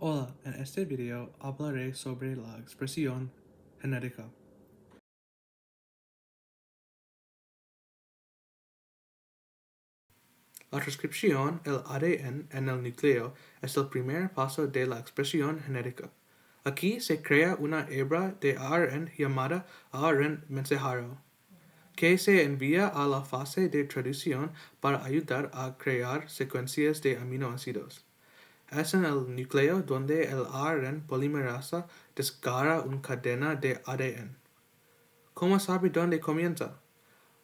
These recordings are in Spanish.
Hola, en este video hablaré sobre la expresión genética. La transcripción, el ADN en el núcleo, es el primer paso de la expresión genética. Aquí se crea una hebra de ARN llamada ARN mensajero, que se envía a la fase de traducción para ayudar a crear secuencias de aminoácidos. Es en el núcleo donde el ARN polimerasa desgarra una cadena de ADN. ¿Cómo sabe dónde comienza?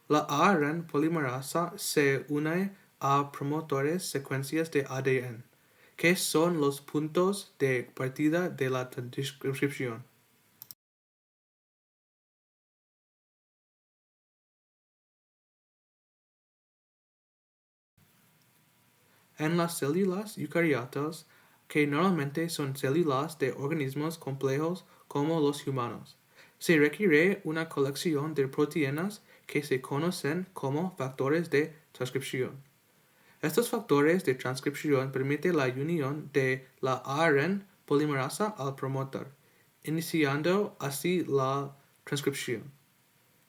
La ARN polimerasa se une a promotores secuencias de ADN, que son los puntos de partida de la transcripción. En las células eucariotas, que normalmente son células de organismos complejos como los humanos, se requiere una colección de proteínas que se conocen como factores de transcripción. Estos factores de transcripción permiten la unión de la ARN polimerasa al promotor, iniciando así la transcripción.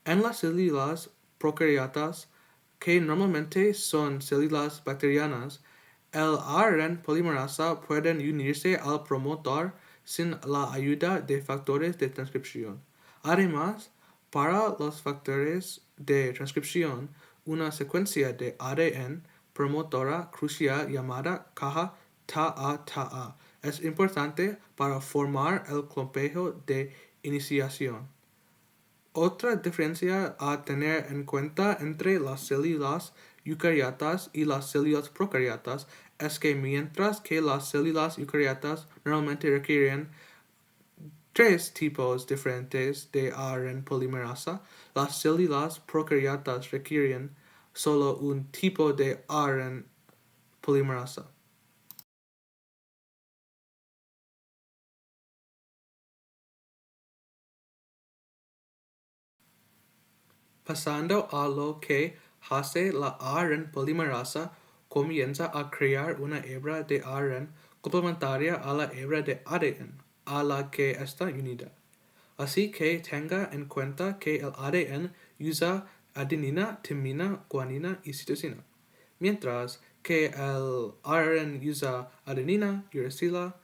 En las células procariotas, que normalmente son células bacterianas, el ARN polimerasa puede unirse al promotor sin la ayuda de factores de transcripción. Además, para los factores de transcripción, una secuencia de ADN promotora crucial llamada caja TA-TA es importante para formar el complejo de iniciación. Otra diferencia a tener en cuenta entre las células eucariotas y las células procariotas es que mientras que las células eucariotas normalmente requieren tres tipos diferentes de ARN polimerasa, las células procariotas requieren solo un tipo de ARN polimerasa. Pasando a lo que hace la ARN polimerasa, comienza a crear una hebra de ARN complementaria a la hebra de ADN, a la que está unida. Así que tenga en cuenta que el ADN usa adenina, timina, guanina y citosina, mientras que el ARN usa adenina, uracila,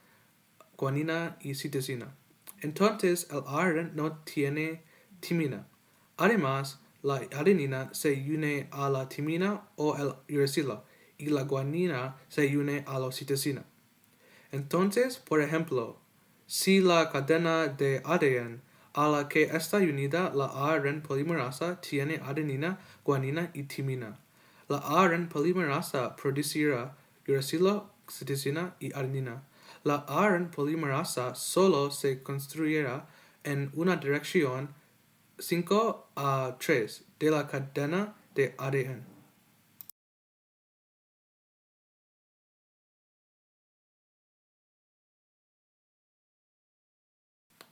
guanina y citosina. Entonces el ARN no tiene timina. Además, la adenina se une a la timina o el uracila y la guanina se une a la citosina. Entonces, por ejemplo, si la cadena de ADN a la que está unida la ARN polimerasa tiene adenina, guanina y timina, la ARN polimerasa producirá uracilo, citosina y adenina. La ARN polimerasa solo se construirá en una dirección 5 a 3 de la cadena de ADN.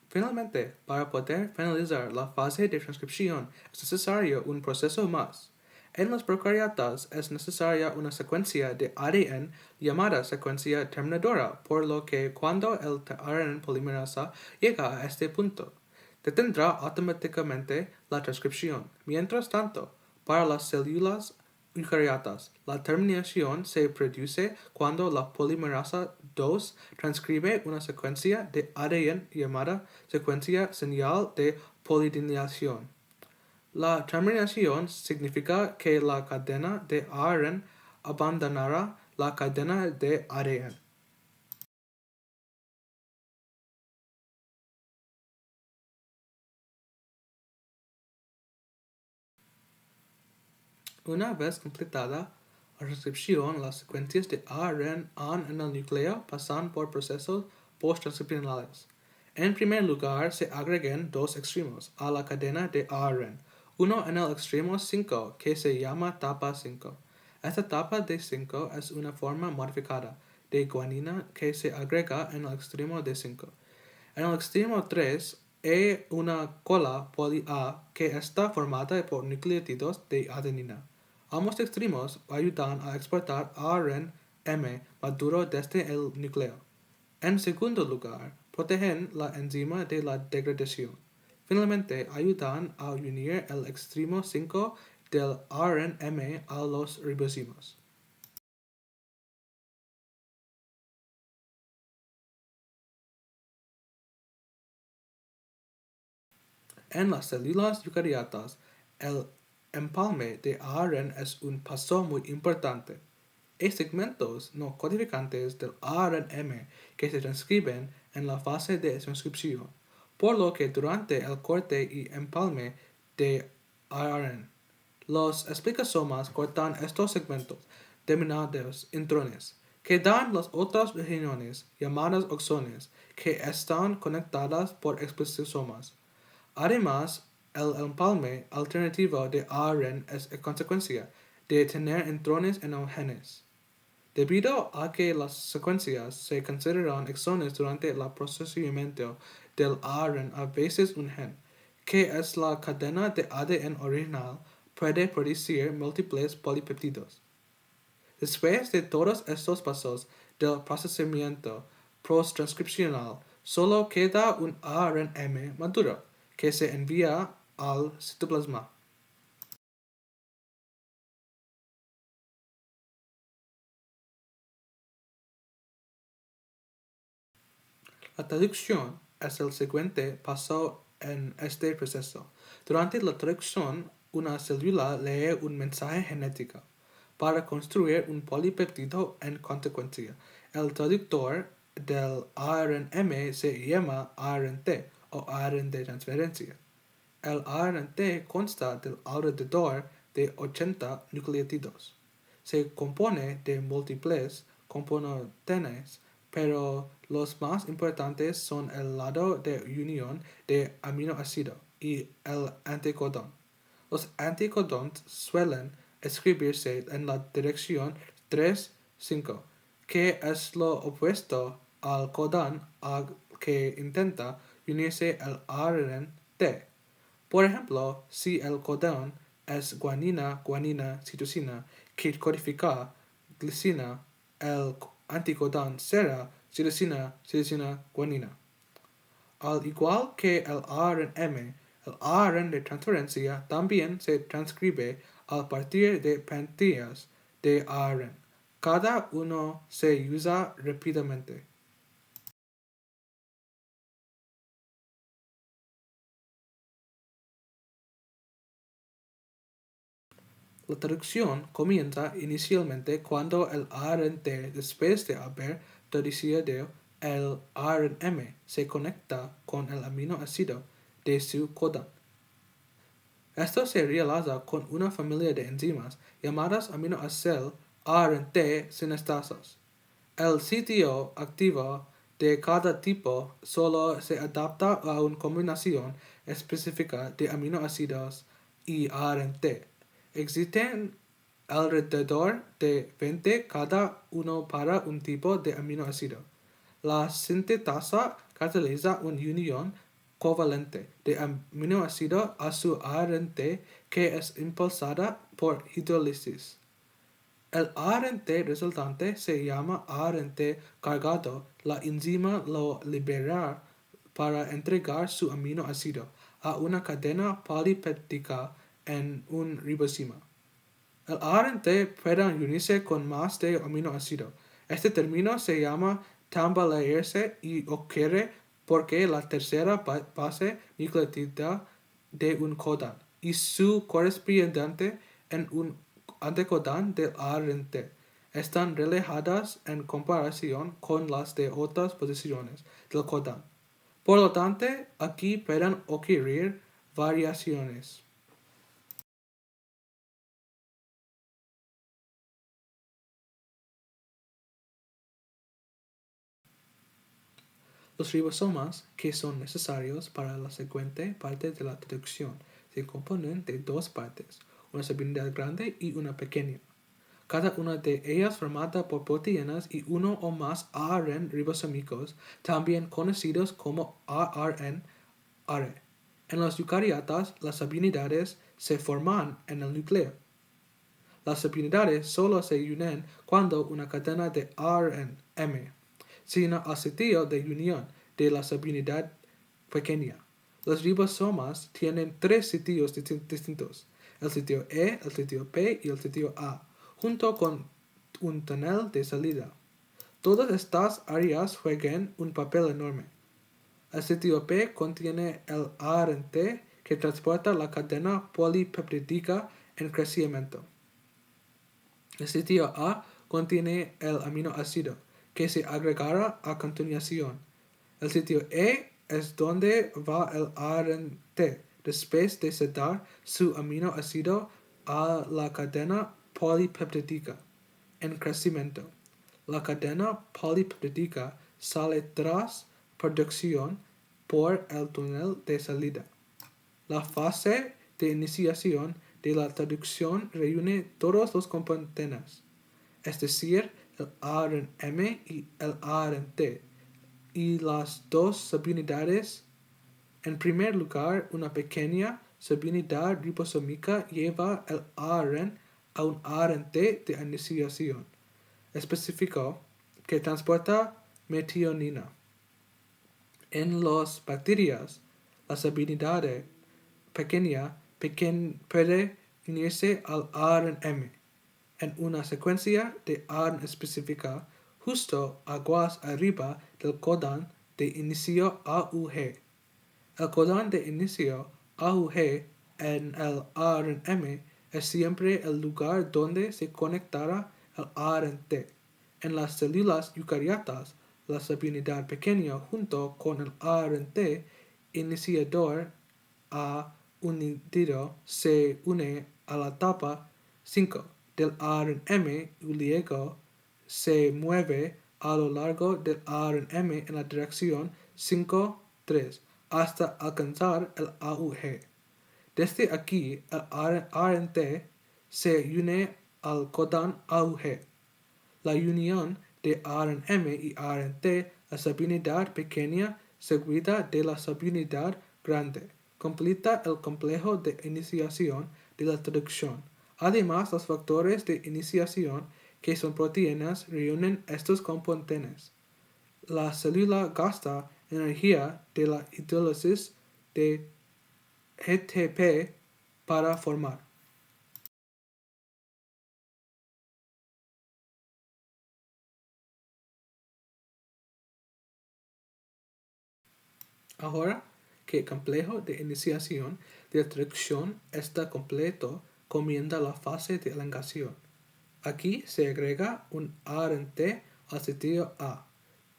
Finalmente, para poder finalizar la fase de transcripción es necesario un proceso más. En los procariotas es necesaria una secuencia de ADN llamada secuencia terminadora, por lo que cuando el ARN polimerasa llega a este punto, detendrá automáticamente la transcripción. Mientras tanto, para las células eucariotas, la terminación se produce cuando la polimerasa 2 transcribe una secuencia de ADN llamada secuencia señal de polidinilación. La terminación significa que la cadena de ARN abandonará la cadena de ADN. Una vez completada la transcripción, las secuencias de ARN en el núcleo pasan por procesos post-transcripcionales. En primer lugar, se agregan dos extremos a la cadena de ARN, uno en el extremo 5, que se llama etapa 5. Esta etapa de 5 es una forma modificada de guanina que se agrega en el extremo de 5. En el extremo 3 hay una cola poli-A que está formada por nucleótidos de adenina. Ambos extremos ayudan a exportar ARN-M maduro desde el núcleo. En segundo lugar, protegen la enzima de la degradación. Finalmente, ayudan a unir el extremo 5 del RNM a los ribosomas. En las células eucariotas, el empalme de ARN es un paso muy importante. Hay segmentos no codificantes del ARNM que se transcriben en la fase de transcripción, por lo que durante el corte y empalme de ARN, los explicosomas cortan estos segmentos, denominados intrones, que dan las otras regiones, llamadas axones, que están conectadas por expresomas. Además, el empalme alternativo de ARN es consecuencia de tener intrones en los genes. Debido a que las secuencias se consideran exones durante el procesamiento del ARN, a veces un gen, que es la cadena de ADN original, puede producir múltiples polipéptidos. Después de todos estos pasos del procesamiento post-transcripcional, solo queda un ARNM maduro, que se envía al citoplasma. La traducción es el siguiente paso en este proceso. Durante la traducción, una célula lee un mensaje genético para construir un polipéptido en consecuencia. El traductor del ARNM se llama ARNT o ARN de transferencia. El ARNT consta del alrededor de 80 nucleótidos. Se compone de múltiples componentes, pero los más importantes son el lado de unión de aminoácido y el anticodón. Los anticodones suelen escribirse en la dirección 3, 5, que es lo opuesto al codón al que intenta unirse el ARNT. Por ejemplo, si el codón es guanina, guanina, citosina, que codifica glicina, el anticodón será citosina, citosina, guanina. Al igual que el ARNM, el ARN de transferencia también se transcribe a partir de pantallas de ARN. Cada uno se usa rápidamente. La traducción comienza inicialmente cuando el ARNT, después de haber traducido el ARNM, se conecta con el aminoácido de su codón. Esto se realiza con una familia de enzimas llamadas aminoácidos ARNT sinastasas. El sitio activo de cada tipo solo se adapta a una combinación específica de aminoácidos y ARNT. Existen alrededor de 20 cada uno para un tipo de aminoácido. La sintetasa cataliza una unión covalente de aminoácido a su ARNT que es impulsada por hidrólisis. El ARNT resultante se llama ARNT cargado. La enzima lo libera para entregar su aminoácido a una cadena polipéptica en un ribosoma. El ARNT puede unirse con más de aminoácido. Este término se llama tambalearse y ocurre porque la tercera base nucleótida de un codón y su correspondiente en un anticodón del ARNT están relajadas en comparación con las de otras posiciones del codón. Por lo tanto, aquí pueden ocurrir variaciones. Los ribosomas, que son necesarios para la siguiente parte de la traducción, se componen de dos partes, una subunidad grande y una pequeña. Cada una de ellas formada por proteínas y uno o más ARN ribosómicos, también conocidos como ARN-ARE. En los eucariotas, las subunidades se forman en el núcleo. Las subunidades solo se unen cuando una cadena de ARNM sino al sitio de unión de la subunidad pequeña. Los ribosomas tienen tres sitios distintos: el sitio E, el sitio P y el sitio A, junto con un túnel de salida. Todas estas áreas juegan un papel enorme. El sitio P contiene el ARN que transporta la cadena polipeptídica en crecimiento. El sitio A contiene el aminoácido que se agregará a continuación. El sitio E es donde va el ARN después de ceder su aminoácido a la cadena polipeptídica en crecimiento. La cadena polipeptídica sale tras producción por el túnel de salida. La fase de iniciación de la traducción reúne todos los componentes, es decir, el ARN-M y el ARN-T, y las dos subunidades. En primer lugar, una pequeña subunidad ribosómica lleva el ARN a un ARN-T de iniciación específico que transporta metionina. En las bacterias, la subunidad pequeña puede unirse al ARN-M en una secuencia de ARN específica justo aguas arriba del codón de inicio AUG. El codón de inicio AUG en el ARN-M es siempre el lugar donde se conectará el ARN-T. En las células eucariotas, la subunidad pequeña junto con el ARN-T iniciador A unido se une a la etapa 5 del ARN-M y luego se mueve a lo largo del ARN-M en la dirección 5-3 hasta alcanzar el AUG. Desde aquí, el ARN-T se une al codón AUG. La unión de ARN-M y ARN-T, la subunidad pequeña seguida de la subunidad grande, completa el complejo de iniciación de la traducción. Además, los factores de iniciación, que son proteínas, reúnen estos componentes. La célula gasta energía de la hidrólisis de ATP para formar. Ahora que el complejo de iniciación de la traducción está completo, comienza la fase de elongación. Aquí se agrega un ARN-T al sitio A.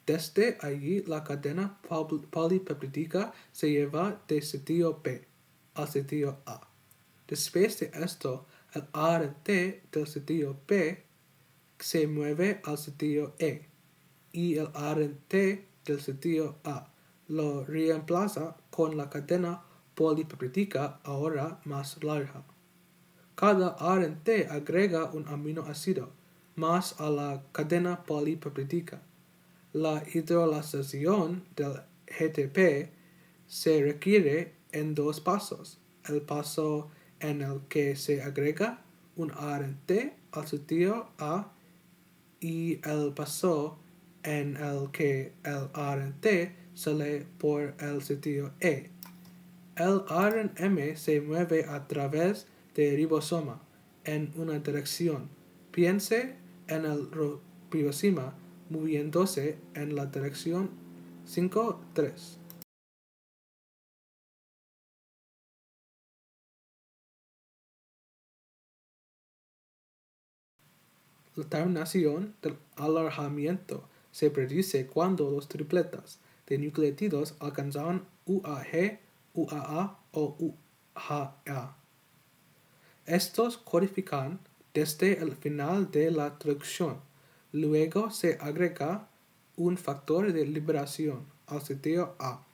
Desde allí, la cadena polipeptídica se lleva del sitio P al sitio A. Después de esto, el ARN-T del sitio P se mueve al sitio E y el ARN-T del sitio A lo reemplaza con la cadena polipeptídica ahora más larga. Cada ARN-T agrega un aminoácido más a la cadena polipeptídica. La hidrolización del ATP se requiere en dos pasos: el paso en el que se agrega un ARN-T al sitio A y el paso en el que el ARN-T sale por el sitio E. El ARN-M se mueve a través del ribosoma en una dirección. Piense en el ribosoma moviéndose en la dirección 5-3. La terminación del alargamiento se produce cuando los tripletas de nucleótidos alcanzan UAG, UAA o UAA. Estos codifican desde el final de la traducción. Luego se agrega un factor de liberación al sitio A,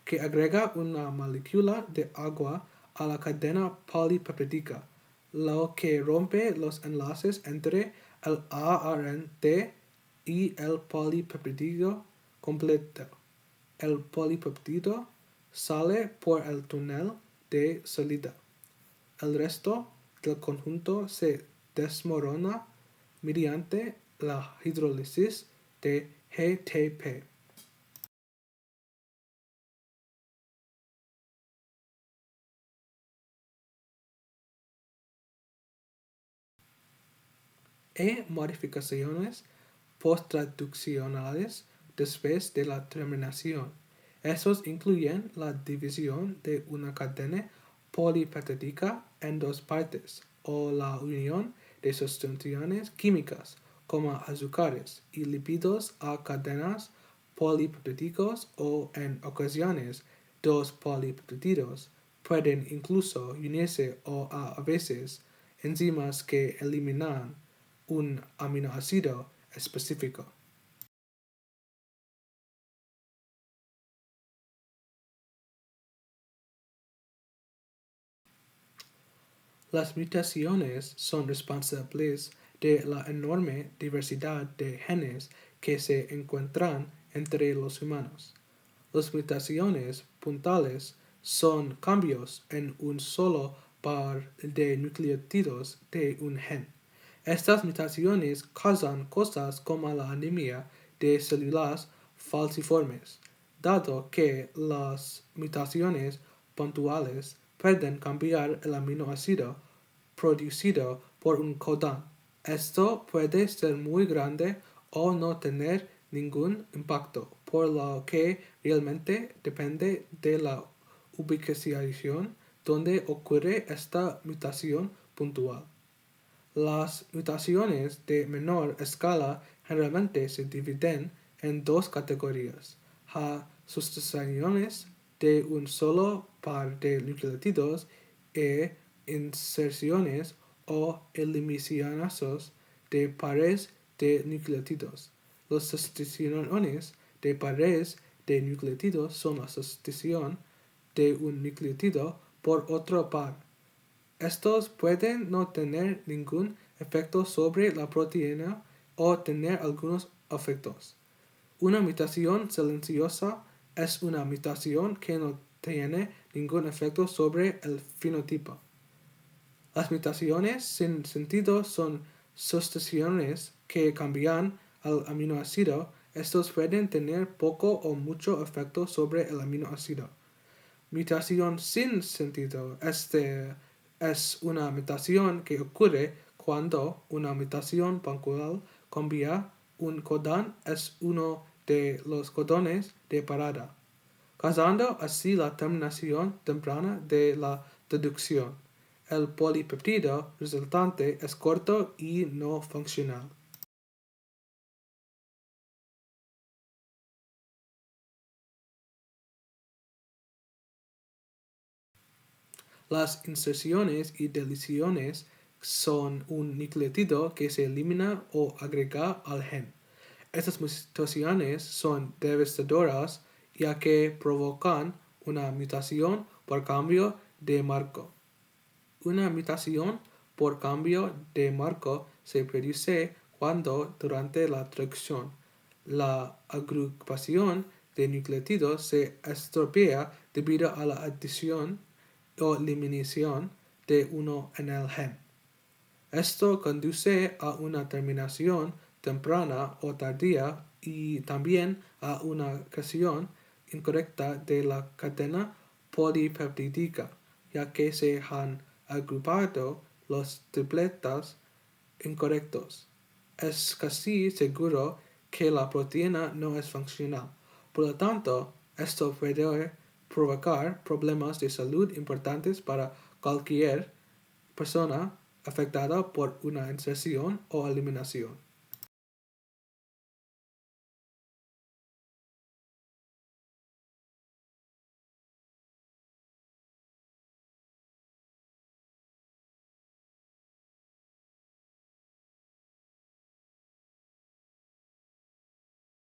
que agrega una molécula de agua a la cadena polipeptídica, lo que rompe los enlaces entre el ARN-T y el polipeptídico completo. El polipeptídico sale por el túnel de salida. El resto del conjunto se desmorona mediante la hidrólisis de GTP. Modificaciones post-traduccionales después de la terminación. Estos incluyen la división de una cadena polipeptídica en dos partes, o la unión de sustancias químicas, como azúcares y lípidos a cadenas polipeptídicos o, en ocasiones, dos polipeptídeos. Pueden incluso unirse o a veces enzimas que eliminan un aminoácido específico. Las mutaciones son responsables de la enorme diversidad de genes que se encuentran entre los humanos. Las mutaciones puntuales son cambios en un solo par de nucleótidos de un gen. Estas mutaciones causan cosas como la anemia de células falciformes, dado que las mutaciones puntuales pueden cambiar el aminoácido producido por un codón. Esto puede ser muy grande o no tener ningún impacto, por lo que realmente depende de la ubicación donde ocurre esta mutación puntual. Las mutaciones de menor escala generalmente se dividen en dos categorías: sustituciones de un solo par de nucleótidos e inserciones o eliminaciones de pares de nucleótidos. Las sustituciones de pares de nucleótidos son la sustitución de un nucleótido por otro par. Estos pueden no tener ningún efecto sobre la proteína o tener algunos efectos. Una mutación silenciosa es una mutación que no tiene ningún efecto sobre el fenotipo. Las mutaciones sin sentido son sustituciones que cambian el aminoácido. Estos pueden tener poco o mucho efecto sobre el aminoácido. Mutación sin sentido. Es una mutación que ocurre cuando una mutación puntual cambia un codón es uno de los codones de parada, causando así la terminación temprana de la traducción. El polipeptido resultante es corto y no funcional. Las inserciones y deleciones son un nucleótido que se elimina o agrega al gen. Estas mutaciones son devastadoras ya que provocan una mutación por cambio de marco. Una mutación por cambio de marco se produce cuando, durante la traducción, la agrupación de nucleótidos se estropea debido a la adición o eliminación de uno en el gen. Esto conduce a una terminación temprana o tardía y también a una creación incorrecta de la cadena polipeptídica, ya que se han agrupado los tripletas incorrectos. Es casi seguro que la proteína no es funcional. Por lo tanto, esto puede provocar problemas de salud importantes para cualquier persona afectada por una inserción o eliminación.